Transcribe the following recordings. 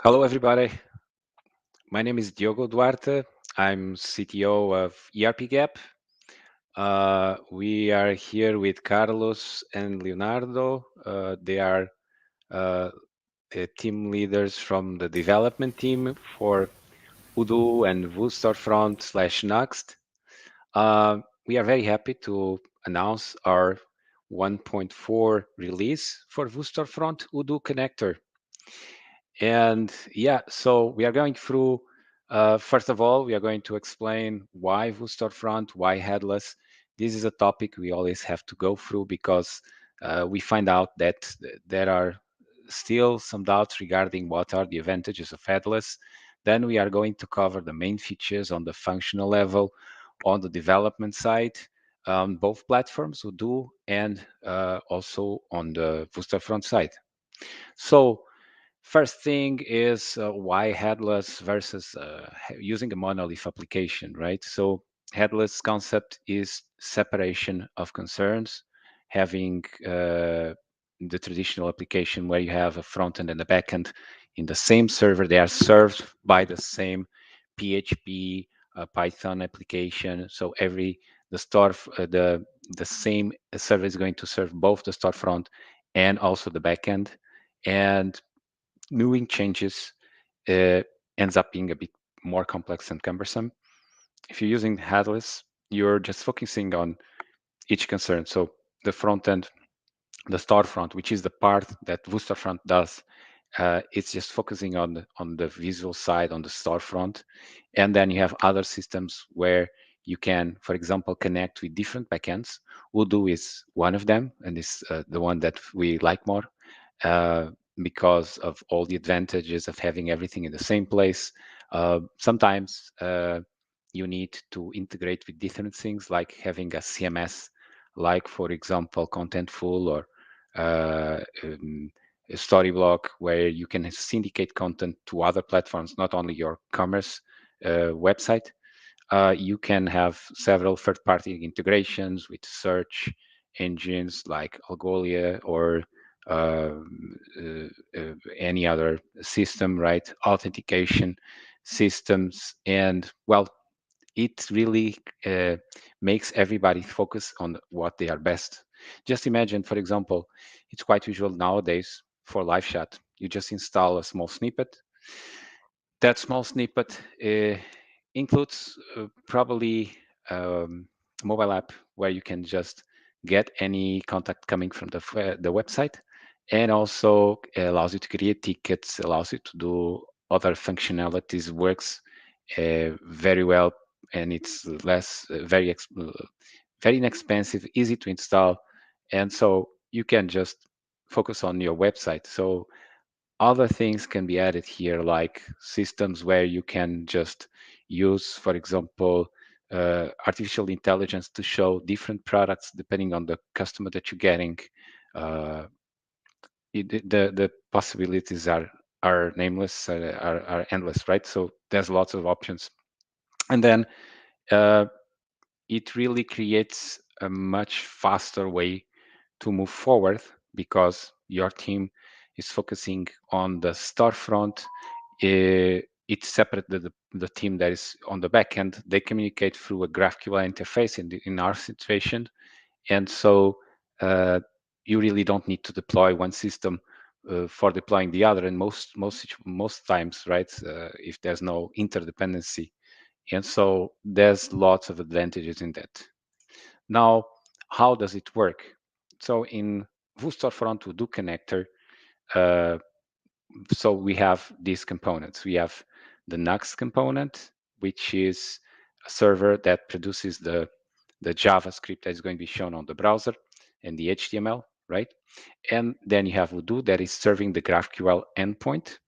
Hello, everybody. My name is Diogo Duarte. I'm CTO of ERP Gap. We are here with Carlos and Leonardo. They are uh, team leaders from the development team for Odoo and Vuestorefront / Next. We are very happy to announce our 1.4 release for Vuestorefront Odoo Connector. And yeah, so we are going through, first of all, we are going to explain why Vuestorefront, why Headless. This is a topic we always have to go through because we find out that there are still some doubts regarding what are the advantages of Headless. Then we are going to cover the main features on the functional level, on the development side, both platforms, Odoo, and also on the Vuestorefront side. So first thing is why headless versus using a monolith application, right? So headless concept is separation of concerns, having the traditional application where you have a front end and a back end in the same server. They are served by the same PHP, Python application. So the same server is going to serve both the storefront and also the backend. And doing changes uh, ends up being a bit more complex and cumbersome. If you're using headless, you're just focusing on each concern. So the front end, the storefront, which is the part that Vuestorefront does, it's just focusing on the visual side, on the storefront. And then you have other systems where you can, for example, connect with different backends. Odoo is one of them, and is the one that we like more uh, because of all the advantages of having everything in the same place. Sometimes you need to integrate with different things, like having a CMS, like for example, Contentful or a Storyblock, where you can syndicate content to other platforms, not only your commerce website. You can have several third-party integrations with search engines like Algolia or any other system, right? Authentication systems, and well, it really makes everybody focus on what they are best. Just imagine, for example, it's quite usual nowadays for live chat. You just install a small snippet. That small snippet includes probably a mobile app where you can just get any contact coming from the website, and also allows you to create tickets, allows you to do other functionalities, works very well, and it's less very inexpensive, easy to install, and so you can just focus on your website. So other things can be added here, like systems where you can just use, for example, artificial intelligence to show different products depending on the customer that you're getting. Uh, the possibilities are nameless, are endless, right? So there's lots of options, and then uh, it really creates a much faster way to move forward because your team is focusing on the storefront. It's separate the team that is on the back end. They communicate through a GraphQL interface in our situation. And so you really don't need to deploy one system for deploying the other. And most times, right, if there's no interdependency. And so there's lots of advantages in that. Now, how does it work? So in Vuestorefront Odoo connector, uh, so we have these components. We have the Next component, which is a server that produces the JavaScript that is going to be shown on the browser and the HTML, right? And then you have Odoo that is serving the GraphQL endpoint,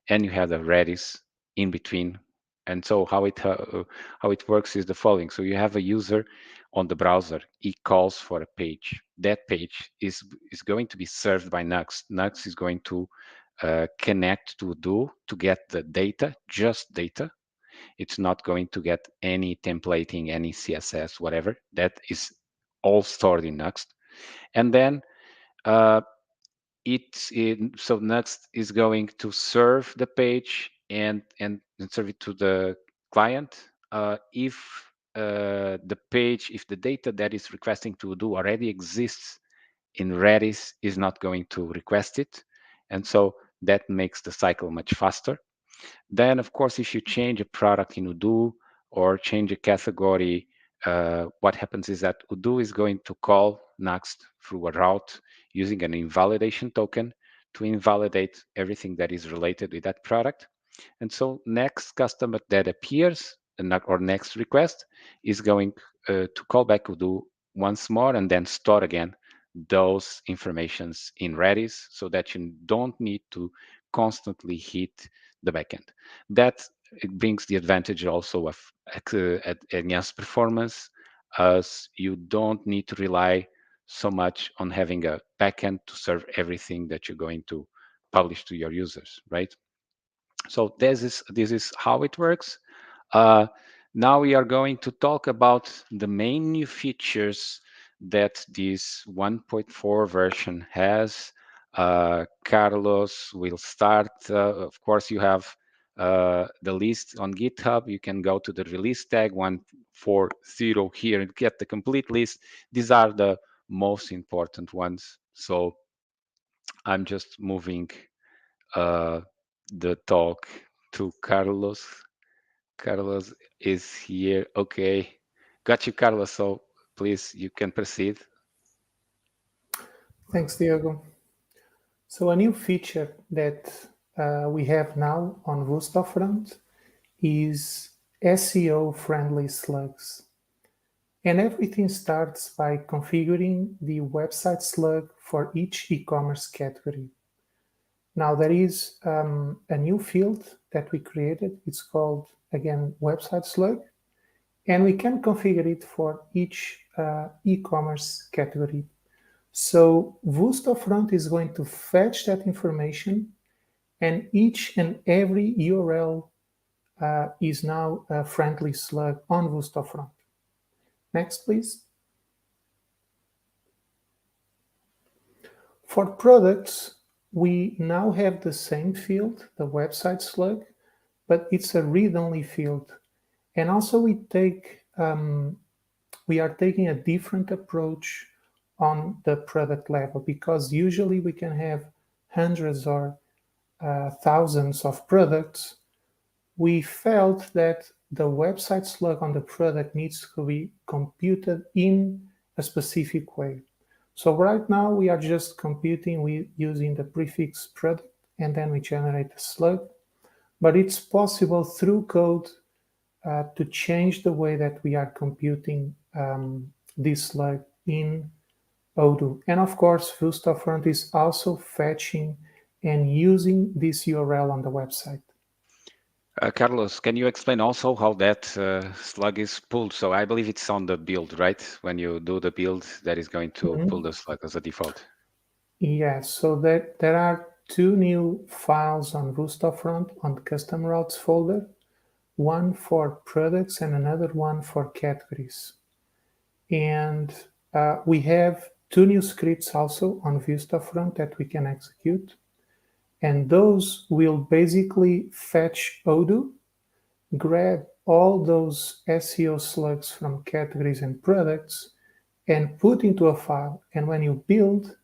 and you have the Redis in between. And so how it works is the following. So you have a user on the browser. He calls for a page. That page is going to be served by Next. Next is going to connect to Odoo to get the data, just data. It's not going to get any templating, any CSS, whatever. That is all stored in Next. And then uh, so next is going to serve the page and serve it to the client. If the page, if the data that is requesting to do already exists in Redis, is not going to request it, and so that makes the cycle much faster. Then, of course, if you change a product in Odoo or change a category, what happens is that Odoo is going to call next through a route using an invalidation token to invalidate everything that is related with that product. And so next customer that appears or next request is going to call back Odoo once more and then store again those informations in Redis so that you don't need to constantly hit the backend. That it brings the advantage also of enhanced performance, as you don't need to rely so much on having a backend to serve everything that you're going to publish to your users, right? So this is how it works. Uh, Now we are going to talk about the main new features that this 1.4 version has. Carlos will start. Of course, you have the list on GitHub. You can go to the release tag 140 here and get the complete list. These are the most important ones. So I'm just moving uh, the talk to Carlos. Carlos is here. Okay. Got you, Carlos. So please, you can proceed. Thanks, Diego. So a new feature that we have now on Vuestorefront is SEO Friendly Slugs. And everything starts by configuring the website slug for each e-commerce category. Now there is a new field that we created. It's called, again, website slug. And we can configure it for each e-commerce category. So Vuestorefront is going to fetch that information, and each and every URL is now a friendly slug on Vuestorefront. Next, please. For products, we now have the same field, the website slug, but it's a read-only field. And also we are taking a different approach on the product level, because usually we can have hundreds or thousands of products. We felt that the website slug on the product needs to be computed in a specific way. So right now we are just computing using the prefix product, and then we generate a slug. But it's possible through code to change the way that we are computing this slug in Odoo. And of course, Vuestorefront is also fetching and using this URL on the website. Carlos, can you explain also how that slug is pulled? So I believe it's on the build, right? When you do the build, that is going to pull the slug as a default. Yes, so there are two new files on Vuestorefront on the custom routes folder, one for products and another one for categories. And we have two new scripts also on Vuestorefront that we can execute. And those will basically fetch Odoo, grab all those SEO slugs from categories and products, and put into a file. And when you build,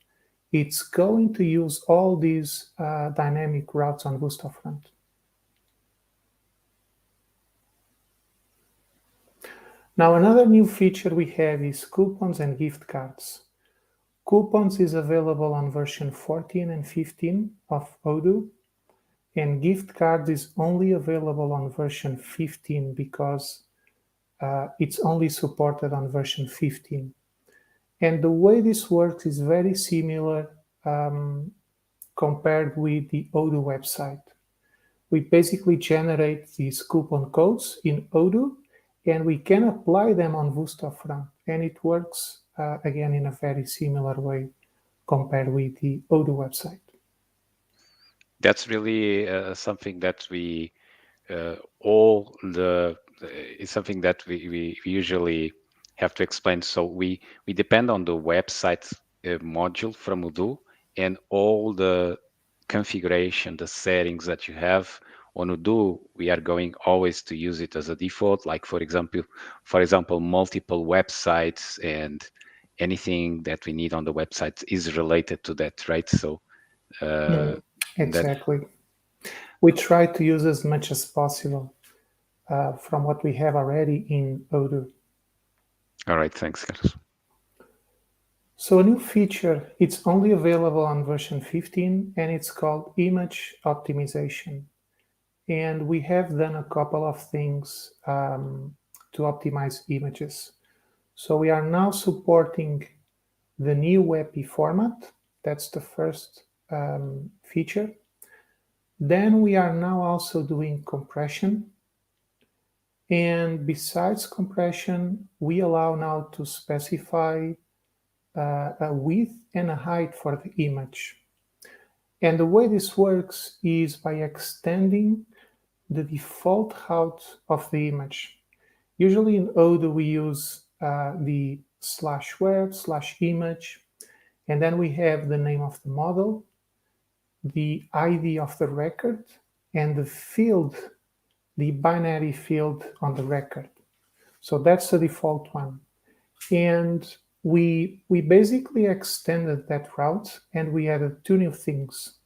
it's going to use all these dynamic routes on Vuestorefront. Now, another new feature we have is coupons and gift cards. Coupons is available on version 14 and 15 of Odoo, and gift cards is only available on version 15 because it's only supported on version 15. And the way this works is very similar compared with the Odoo website. We basically generate these coupon codes in Odoo, and we can apply them on Vuestorefront. And it works, again, in a very similar way compared with the Odoo website. That's really something that we it's something that we usually have to explain. So we depend on the website module from Odoo, and all the configuration, the settings that you have on Odoo, we are going always to use it as a default. Like for example, multiple websites and anything that we need on the website is related to that, right? So uh, that. Exactly. We try to use as much as possible from what we have already in Odoo. All right, thanks, Carlos. So a new feature, it's only available on version 15 and it's called image optimization. And we have done a couple of things to optimize images. So we are now supporting the new WebP format. That's the first feature. Then we are now also doing compression. And besides compression, we allow now to specify a width and a height for the image. And the way this works is by extending the default height of the image. Usually in Odoo, we use the /web/image, and then we have the name of the model, the ID of the record, and the field, the binary field on the record. So that's the default one. And we basically extended that route and we added two new things.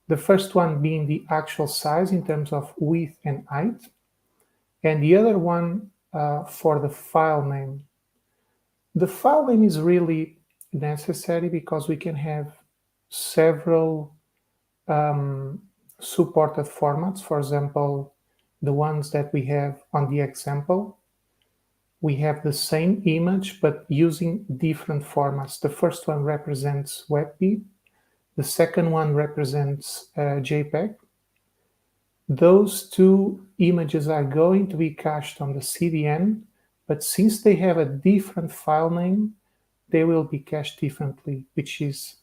The first one being the actual size in terms of width and height, and the other one for the file name. The file name is really necessary because we can have several supported formats. For example, the ones that we have on the example, we have the same image but using different formats. The first one represents WebP, the second one represents JPEG. Those two images are going to be cached on the CDN, but since they have a different file name, they will be cached differently, which is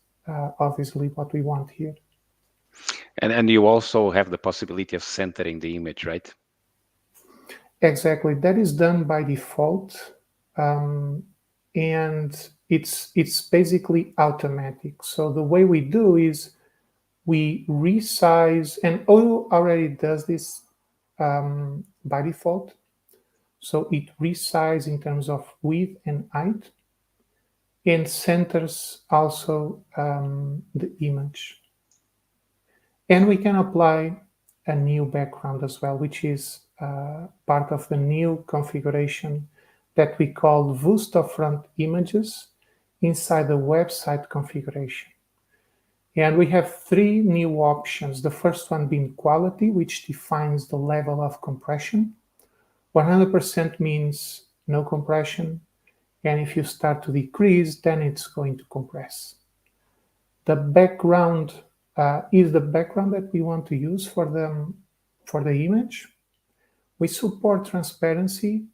obviously what we want here. And you also have the possibility of centering the image, right? Exactly. That is done by default. And it's basically automatic. So the way we do is we resize, and Odoo already does this by default. So it resizes in terms of width and height, and centers also the image. And we can apply a new background as well, which is part of the new configuration that we call Vuestorefront images inside the website configuration. And we have three new options. The first one being quality, which defines the level of compression. 100% means no compression. And if you start to decrease, then it's going to compress. The background is the background that we want to use for the image. We support transparency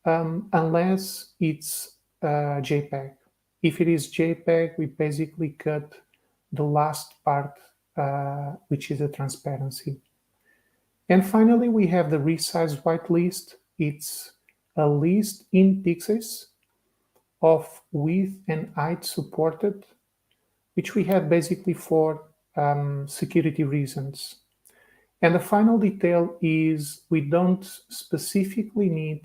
unless it's JPEG. If it is JPEG, we basically cut the last part, which is the transparency. And finally, we have the resize whitelist. It's a list in pixels of width and height supported, which we have basically for security reasons. And the final detail is we don't specifically need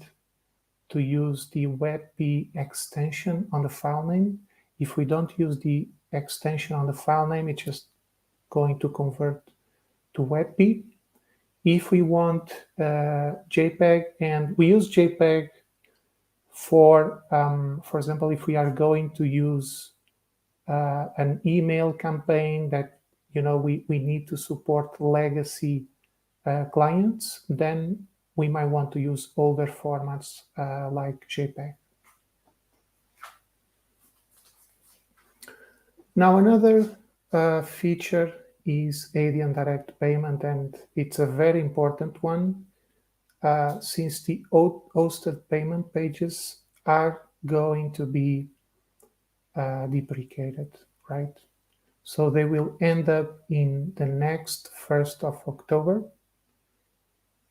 to use the WebP extension on the file name. If we don't use the extension on the file name, it's just going to convert to WebP. If we want JPEG, and we use JPEG for example, if we are going to use an email campaign that we need to support legacy clients, then we might want to use older formats like JPEG. Now another feature is ADN direct payment, and it's a very important one since the hosted payment pages are going to be deprecated, right? So they will end up in the next 1st of October.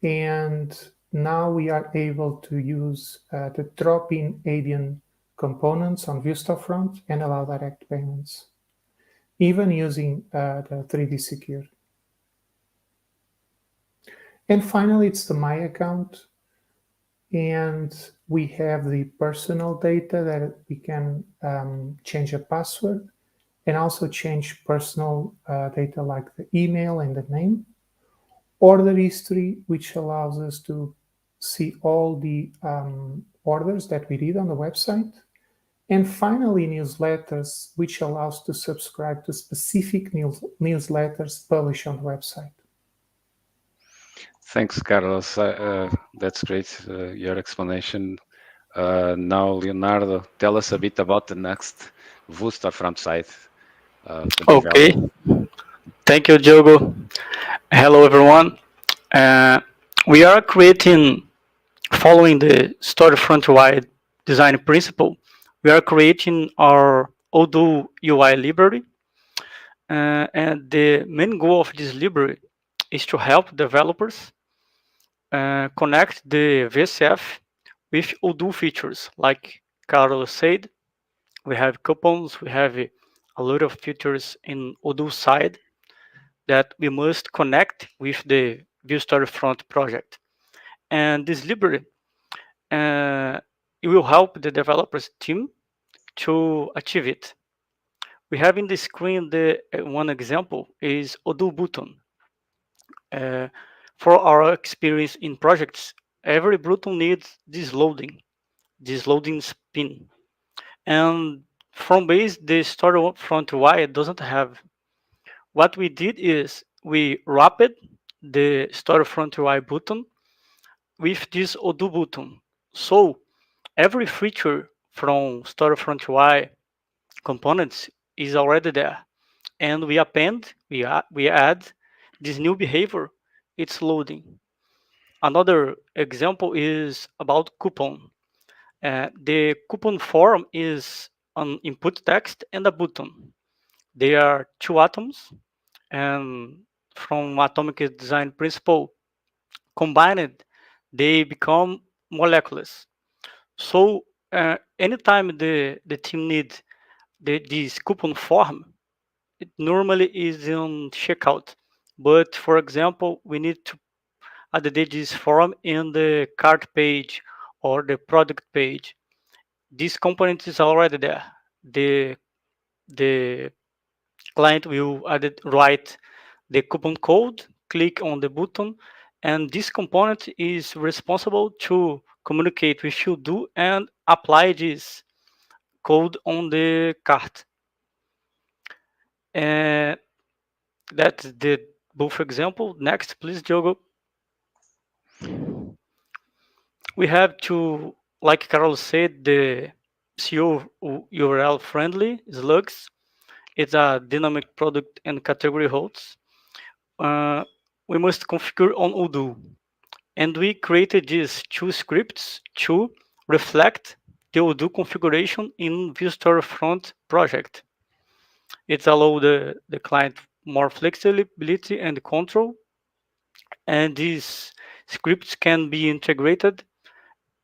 And now we are able to use the drop-in ADN components on Vuestorefront and allow direct payments. even using the 3D Secure. And finally, it's the My Account. And we have the personal data that we can change a password and also change personal data like the email and the name. Order history, which allows us to see all the orders that we did on the website. And finally, newsletters, which allows to subscribe to specific newsletters published on the website. Thanks, Carlos. That's great, your explanation. Now, Leonardo, tell us a bit about the next Vuestorefront site. Would be Okay, valuable. thank you, Diogo. Hello, everyone. Uh, we are creating, following the storefront wide design principle, we are creating our Odoo UI library. And the main goal of this library is to help developers connect the VCF with Odoo features. Like Carlos said, we have coupons, we have a lot of features in Odoo side that we must connect with the Vuestorefront project. And this library it will help the developers team to achieve it. We have in the screen the one example is Odoo button. Uh, for our experience in projects, every button needs this loading spin. And from base, the storefront UI doesn't have. What we did is we wrapped the storefront UI button with this Odoo button. So every feature from storefront UI components is already there, and we add this new behavior. It's loading. Another example is about coupon. The coupon form is an input text and a button. They are two atoms, and from atomic design principle, combined, they become molecules. So anytime the team needs this coupon form, it normally is in checkout. But for example, we need to add this form in the cart page or the product page. This component is already there. The client will write the coupon code, click on the button, and this component is responsible to communicate with Odoo and apply this code on the cart. And that's the both example. Next, please, Diogo. We have to, like Carol said, the SEO URL friendly slugs. It's a dynamic product and category holds. Uh, we must configure on Odoo. And we created these two scripts to reflect the Odoo configuration in Vuestorefront project. It allows the client more flexibility and control. And these scripts can be integrated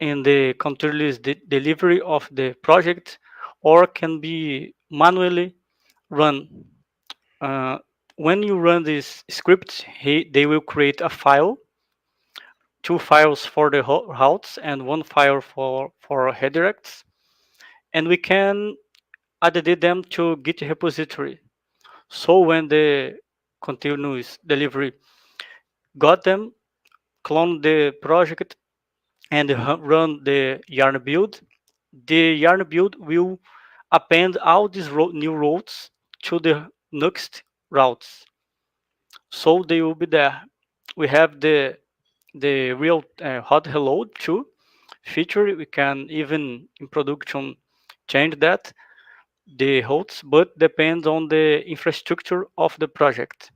in the continuous delivery of the project or can be manually run. Uh, when you run these scripts, they will create a file, two files for the routes and one file for redirects, and we can add them to Git repository. So when the continuous delivery got them, clone the project and run the yarn build, the yarn build will append all these new routes to the next routes. So they will be there. We have the real hot reload too feature. We can even in production change that the hosts, but depends on the infrastructure of the project.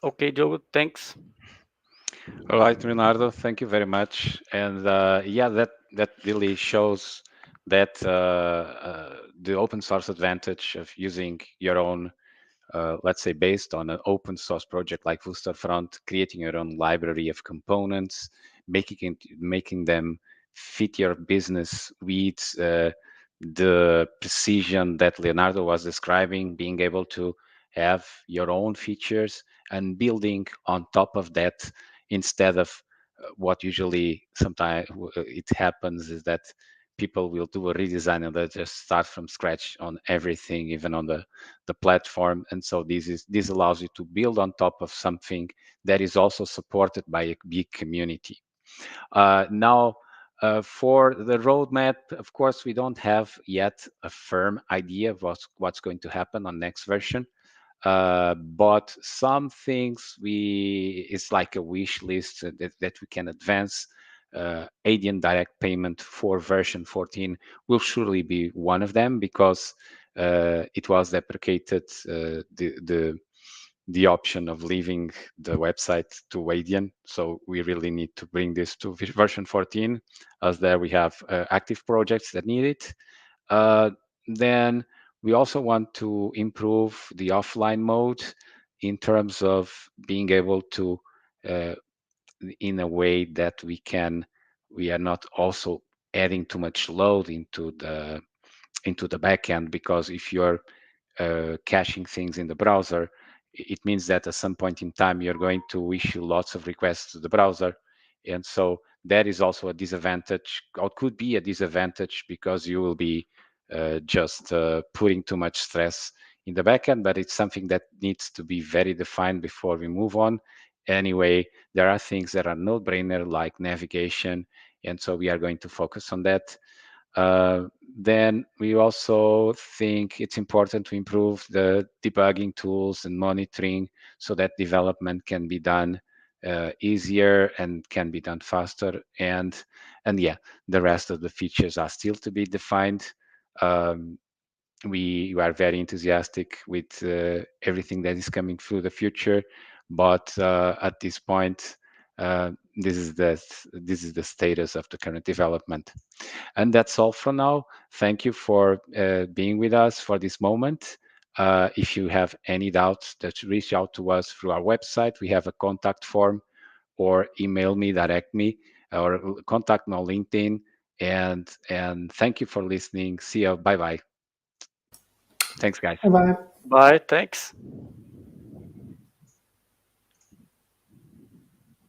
Okay, Joe, thanks. All right, Leonardo, thank you very much. And yeah, that really shows that the open source advantage of using your own, let's say, based on an open source project like Vuestorefront, creating your own library of components, making them fit your business needs, the precision that Leonardo was describing, being able to have your own features and building on top of that instead of what usually sometimes it happens is that people will do a redesign and they just start from scratch on everything, even on the platform. And so this allows you to build on top of something that is also supported by a big community. Now, for the roadmap, of course, we don't have yet a firm idea of what's going to happen on next version. But some things it's like a wish list that we can advance. ADN direct payment for version 14 will surely be one of them because it was deprecated. The option of leaving the website to Wadian. So we really need to bring this to version 14, as there we have active projects that need it. Then we also want to improve the offline mode in terms of being able to, in a way that we are not also adding too much load into the backend, because if you're caching things in the browser, it means that at some point in time you're going to issue lots of requests to the browser. And so that is also a disadvantage, or could be a disadvantage, because you will be just putting too much stress in the backend, but it's something that needs to be very defined before we move on. Anyway, there are things that are no-brainer like navigation, and so we are going to focus on that. Then we also think it's important to improve the debugging tools and monitoring so that development can be done easier and can be done faster. And yeah, the rest of the features are still to be defined. Um, we are very enthusiastic with everything that is coming through the future, but at this point, this is the status of the current development. And that's all for now. Thank you for being with us for this moment. If you have any doubts, just reach out to us through our website. We have a contact form, or email me, direct me, or contact me on LinkedIn. And thank you for listening. See you. Bye bye. Thanks, guys. Bye bye. Bye, thanks.